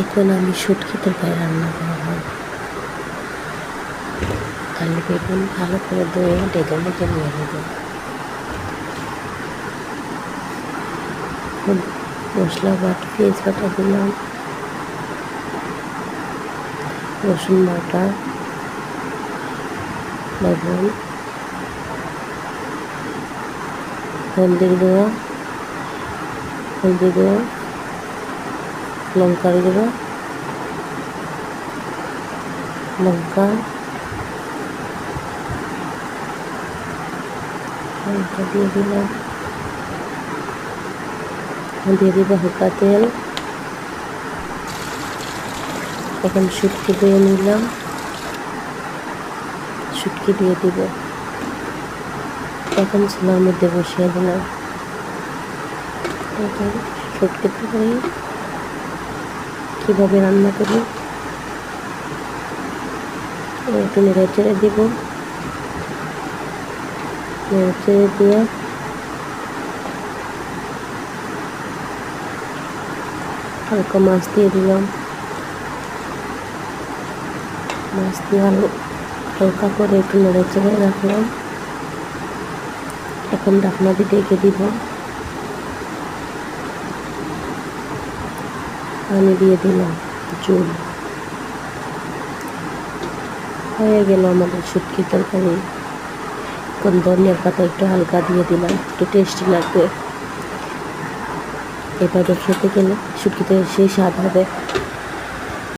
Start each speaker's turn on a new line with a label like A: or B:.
A: এখন আমি শুটকি তরকারি রান্না করব। আলু বেগুন ভালো করে ধুয়ে ডেকে মেখে নিয়ে নেব। মশলা বাটা, পেঁয়াজ বাটা দিলাম, রসুন বাটা, লবণ, হলদির গুঁড়ো, লঙ্কার গুঁড়ো, লঙ্কা দিয়ে দিলাম, দিয়ে দিব হালকা তেল। এখন শুটকি দিয়ে নিলাম, শুটকি দিয়ে দিব। এখন চুলার মধ্যে বসিয়ে দিলাম। এখন শুটকি তরকারি কীভাবে রান্না করি একটু নেড়ে চেড়ে দিব। নেড়ে চেড়ে দিয়ে হালকা মাছ দিয়ে দিলাম। মাছ দিয়ে হালকা করে একটু নেড়ে চেড়ে রাখলাম। এখন ঢাকনা দিয়ে ঢেকে দিব। পানি দিয়ে দিলাম, ঝোল হয়ে গেল আমাদের শুটকি তরকারি। এখন ধনিয়ার পাতা একটু হালকা দিয়ে দিলাম, একটু টেস্টি লাগবে। এভাবে খেতে গেলে শুটকিতে সেই স্বাদ হবে।